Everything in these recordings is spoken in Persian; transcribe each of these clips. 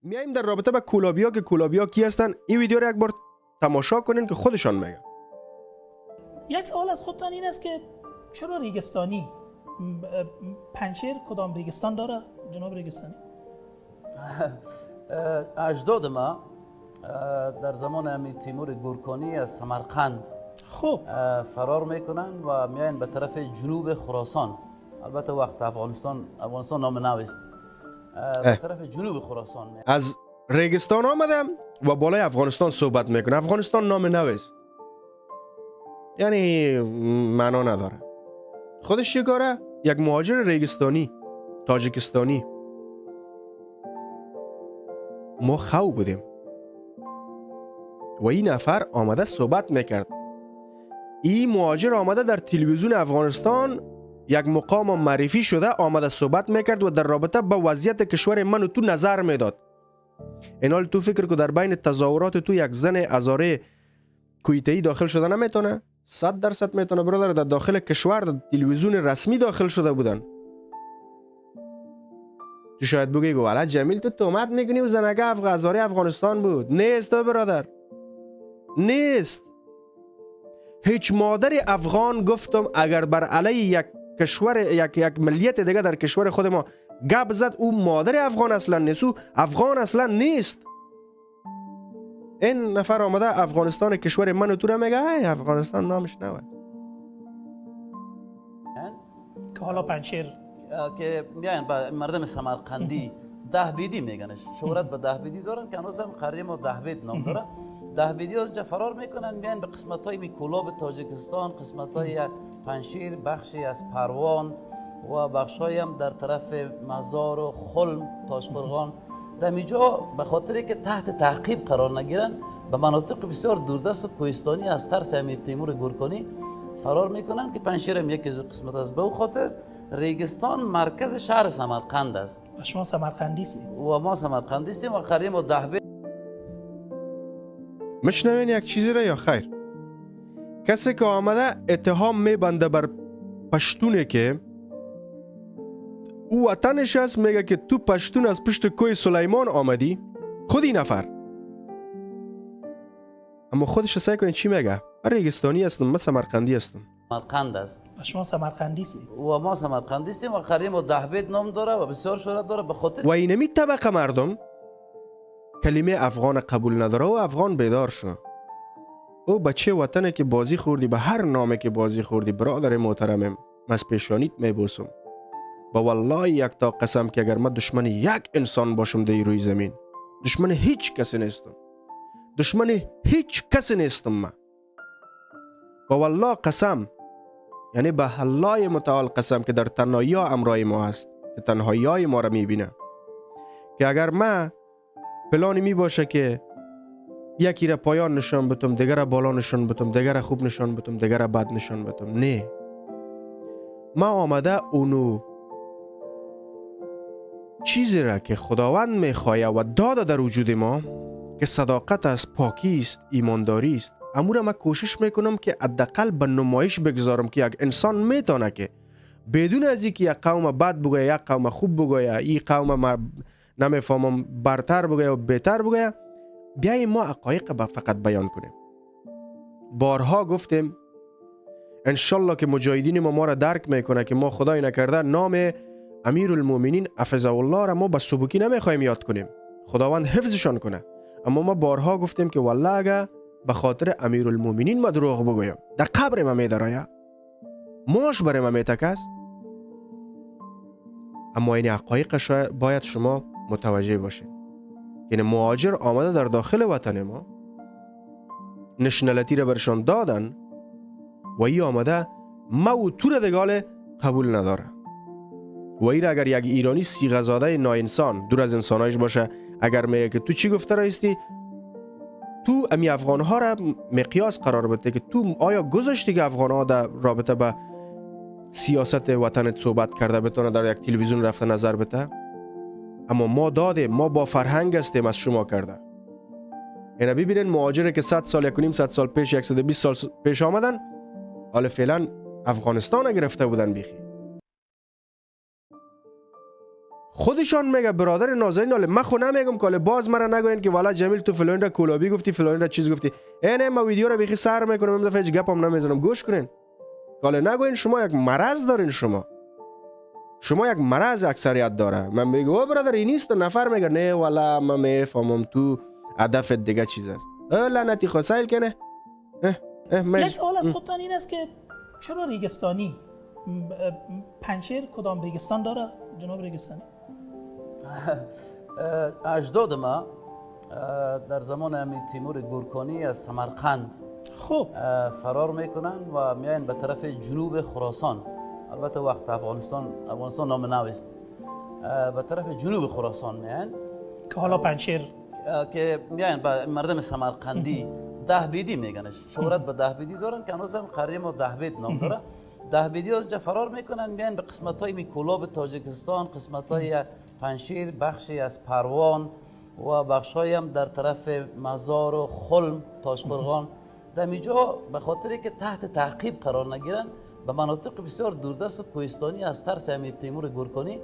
میایم در رابطه با کولابیا که کولابیا کی هستن، این ویدیو رو یک بار تماشا کنین که خودشان میگن. یک سوال از خودتان این است که چرا ریگستانی؟ پنجشیر کدام ریگستان داره جناب ریگستانی؟ اجداد ما در زمان امی تیمور گورکانی از سمرقند خب فرار میکنن و میاین به طرف جنوب خراسان. البته وقت افغانستان نام نوست، به طرف جنوب خراسان از ریگستان آمدم و بالای افغانستان صحبت میکنه. افغانستان نام نوست، یعنی معنا نداره. خودش چه کاره؟ یک مهاجر ریگستانی تاجیکستانی. ما خو بودیم و این نفر آمده صحبت میکرد. این مهاجر آمده در تلویزیون افغانستان یک مقام معرفی شده، آمده صحبت میکرد و در رابطه با وضعیت کشور من و تو نظر میداد. این حال تو فکر که در بین تظاهرات تو یک زن هزاره کویته‌ای داخل شده نمیتونه؟ 100% میتونه برادر. در داخل کشور در تلویزیون رسمی داخل شده بودن. تو شاید بگی والا جمیل تو تهمت میکنی و زنگه هزاره افغانستان بود. نیست برادر، نیست. هیچ مادر افغان گفتم اگر بر علیه یک کشور یک ملیت دیگه در کشور خود ما گپ زد، او مادر افغان اصلا نیست، او افغان اصلا نیست. این نفر آمده افغانستان کشور من و تو را میگه افغانستان نامش نوست. که حالا پنجشیر که میاین با مردم سمرقندی دهبیدی میگنش، شهرت به دهبیدی دارن که هنوز هم قریه ما دهبید نام داره. دهبیدی از جا فرار میکنن، میاین به قسمت های کولاب تاجیکستان، قسمت های پنجشیر، بخشی از پروان و بخش هم در طرف مزار و خلم تاشقرغان. در اینجا به خاطر که تحت تعقیب قرار نگیرن به مناطق بسیار دوردست و کوهستانی از ترس امیر تیمور گورکانی فرار میکنن که پنجشیر هم یکی از قسمت است. به خاطر ریگستان مرکز شهر سمرقند است و شما سمرقندی هستید و ما سمرقندی هستیم و قریب ما دهبید. مشنوین یک چیزی را یا خیر؟ کسی که آمده اتهام میبنده بر پشتونه که او وطنش است، میگه که تو پشتون از پشت کوه سلیمان آمدی. خودی نفر اما خودش سعی کنید چی میگه؟ ریگستانی هستم، من سمرقندی هستم. سمرقند است و شما سمرقندی هستید و ما سمرقندی هستیم و قریب ما دهبید نام داره و بسیار شهرت داره. به خاطر و اینمی طبقه مردم کلمه افغان قبول نداره. و افغان بیدار شو. او بچه وطنه که بازی خوردی، به هر نامه که بازی خوردی برادر محترمم، من از پیشانیت میبوسم. با والله یک تا قسم که اگر من دشمن یک انسان باشم در روی زمین، دشمن هیچ کسی نیستم. دشمن هیچ کسی نیستم من. با والله قسم، یعنی به الله متعال قسم که در تنهایی ها امرای ما هست، که تنهایی های ما را میبینه، که اگر من پلانی می باشه که یکی را پایان نشان بتم، دیگر را بالا نشان بتم، دیگر را خوب نشان بتم، دیگر را بد نشان بتم، نه. ما آمده اونو چیزی را که خداوند میخواه و داده در وجود ما که صداقت است، پاکی است، ایمانداری است، امور ما کوشش میکنم که حداقل به نمایش بگذارم که یک انسان میتونه که بدون از اینکه یک قوم بد بگه، یک قوم خوب بگه، این قوم ما نمیفهمم برتر بگه و بهتر بگه، بیاییم ما حقایق فقط بیان کنیم. بارها گفتیم انشالله که مجاهدین ما را درک میکنه که ما خدای نکرده نام امیرالمومنین حفظه الله را ما به سبکی نمیخوایم یاد کنیم، خداوند حفظشان کنه. اما ما بارها گفتیم که والله اگه به خاطر امیرالمومنین ما دروغ بگویم در قبر ما میدرایا، موش برای ما میتکس. اما این حقایق باید شما متوجه باشید. یعنی مهاجر آمده در داخل وطن ما، نشنالتی را برشان دادن و ای آمده ما و تو را دگاله قبول نداره. و ای را اگر یک ایرانی سیغزاده ناانسان دور از انسانایش باشه، اگر میگه که تو چی گفته رایستی، تو امی افغانها را مقیاس قرار بده که تو آیا گذاشتی که افغانها در رابطه به سیاست وطنت صحبت کرده بتونه در یک تلویزیون رفته نظر بده؟ اما ما داده، ما با فرهنگ هستیم از شما کرده. اینا ببینن مهاجره که 100 سال 1.5 سال پیش 120 سال پیش آمدن، حالا فعلا افغانستان گرفته بودن بیخی. خودشان میگه برادر نازنین، حالا من خو نمیگم که باز مرا نگوین که والا جمیل تو فلان را کلابی گفتی، فلان را چیز گفتی. نه ما ویدیو را بخی سر میکنم، این دفعه هیچ گپم نمیزنم، گوش کنین. حالا نگوین شما یک مرض دارین، شما یک مرض اکثریت داره. من میگم او برادر این نیست، نفر میگه نه والا من میفهمم تو هدف دیگه چیز است. لعنتی خسایل کنه. یک سوال از خودتان این است که چرا ریگستانی؟ پنجشیر کدام ریگستان داره جناب ریگستانی؟ اجداد ما در زمان امی تیمور گورکانی از سمرقند خب فرار میکنن و میاین به طرف جنوب خراسان. البته وقت افغانستان نام نو است. به طرف جنوب خراسان میاین که حالا پنجشیر که میاین به مردم سمرقندی دهبیدی میگنش، شهرت به دهبیدی دارن که هنوز هم قریه ما دهبید نام داره. دهبیدی از جا فرار میکنن میاین به قسمت های میکولاب تاجیکستان، قسمت های پنجشیر، بخشی از پروان و بخش هم در طرف مزار و خلم، تاشقرغان. در اینجا به خاطری که تحت تعقیب قرار نگیرن به مناطق بسیار دوردست و کوهستانی از ترس امیر تیمور گورکانی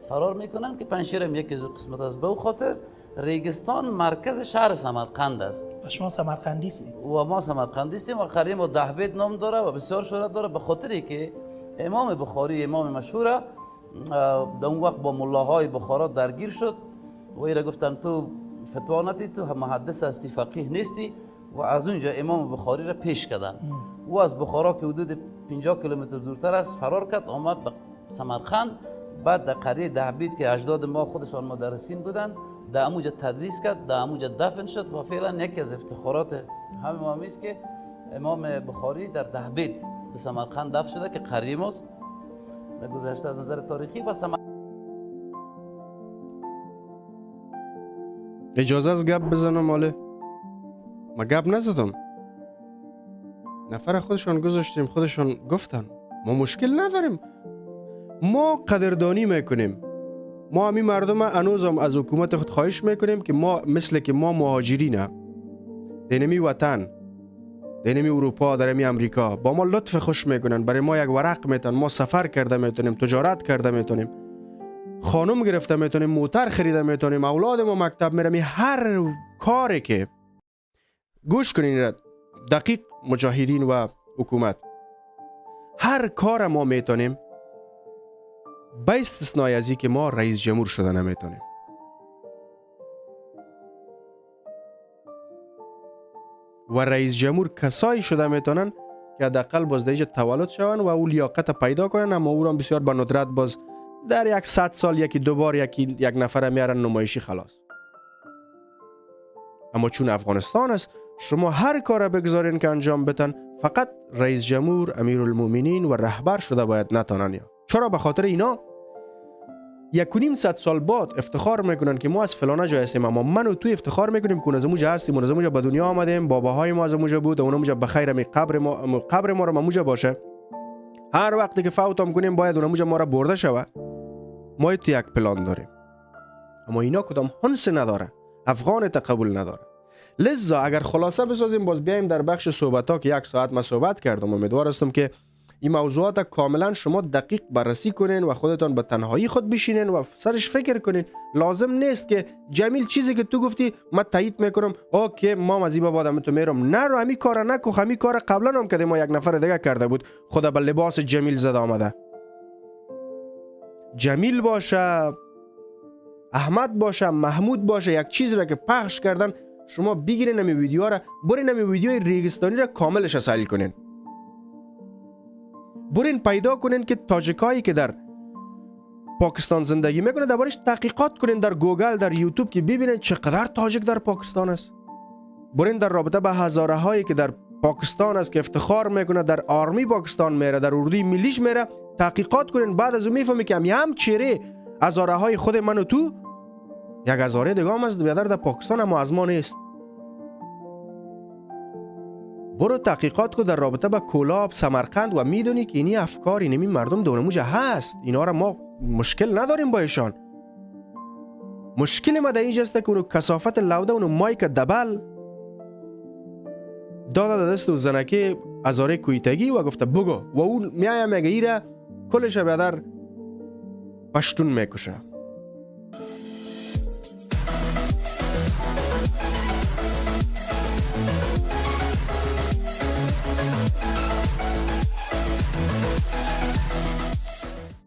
فرار میکنن که پنجشیر هم یکی از قسمت است. به او خاطر ریگستان مرکز شهر سمرقند است و شما سمرقندی هستید و ما سمرقندی هستیم و قریم و دهبید نام داره و بسیار شهرت داره به خاطری که امام بخاری، امام مشهور، در اون وقت با ملاهای بخارا درگیر شد و ایره گفتن تو فتوانتی، تو محدث هستی، فقیه نیستی و از اونجا امام بخاری را پیش کردن. او از بخارا که حدود 50 کیلومتر دورتر است فرار کرد، آمد به سمرقند. بعد در قریه دهبید که اجداد ما خودشان مدرسین بودند در اموجا تدریس کرد، در اموجا دفن شد و فعلا یکی از افتخارات همه ما است که امام بخاری در دهبید در سمرقند دفن شده که قریه ماست در گذشته از نظر تاریخی. و اجازه از گپ بزنم ماله؟ ما گپ نزدم، نفر خودشان گذاشتیم، خودشان گفتن، ما مشکل نداریم، ما قدردانی میکنیم. ما همین مردم هنوزم از حکومت خود خواهش میکنیم که ما مثل که ما مهاجرینه دینمی وطن، دینمی اروپا، درمی امریکا با ما لطف خوش میکنن، برای ما یک ورق میتن، ما سفر کرده میتونیم، تجارت کرده میتونیم، خانم گرفته میتونیم، موتر خریده میتونیم، اولاد ما مکتب میرمی، هر کاری که گوش کنین دقیق مجاهدین و حکومت هر کار ما میتونیم با استثنای از که ما رئیس جمهور شده نمیتونیم. و رئیس جمهور کسایی شده میتونن که حداقل باز دیگه تولد شون و اون لیاقت پیدا کنن، اما او را بسیار به ندرت باز در 100 سال یکی دوبار یک نفر میارن نمایشی خلاص. اما چون افغانستان است شما هر کار بگذارین که انجام بتن، فقط رئیس جمهور، امیرالمومنین و رهبر شده باید نتانن. چرا؟ به خاطر اینا 1.5 سال بعد افتخار میکنن که ما از فلانه جای هستیم، اما من و تو افتخار میکنیم که از اونجا هستیم، از اونجا به دنیا آمدیم، باباهای ما از اونجا بود، اونجا بخیر می قبر ما رو اونجا باشه. هر وقتی که فوتم کنیم باید اونجا ما را برده شوه. ما تو یک پلان داریم، اما اینا کدام هنس نداره، افغان قبول نداره. لذا اگر خلاصه بسازیم باز بیایم در بخش صحبت ها که 1 ساعت من صحبت کردم، امیدوار هستم که این موضوعات کاملا شما دقیق بررسی کنین و خودتان به تنهایی خود بشینین و سرش فکر کنین. لازم نیست که جمیل چیزی که تو گفتی من تایید میکنم، اوکی ما از این بعد تو میرم، نه رو همین کار نکو، همین کار قبلا هم کردیم، ما یک نفر دیگه کرده بود، خدا به لباس جمیل زده آمده. جمیل باشه، احمد باشه، محمود باشه، یک چیز را که پخش کردن شما بگیرین همین ویدیو را، برین همین ویدیوی ریگستانی را کاملش اصلی کنین، برین پیدا کنین که تاجیکایی که در پاکستان زندگی میکنه دربارش تحقیقات کنین در گوگل، در یوتیوب، که ببینین چقدر تاجیک در پاکستان است. برین در رابطه به هزاره هایی که در پاکستان است که افتخار میکنه در آرمی پاکستان میره، در اردوی ملیش میره، تحقیقات کنین. بعد از اون میفهمی که هم چهره هزاره های خود من و تو یک هزاره دیگه هم است بیادر در پاکستان، اما از ما نیست. برو تحقیقات کو در رابطه با کولاب، سمرقند و میدونی که اینی افکار اینمی مردم دونموجه هست. اینا را ما مشکل نداریم با ایشان. مشکل ما در اینجاست که اونو کثافت لوده، اونو مایک دبل داده دست و زنکی هزاره کویتگی و گفته بگو، و اون میایم میگه ایره کلش بیادر پشتون میکشه.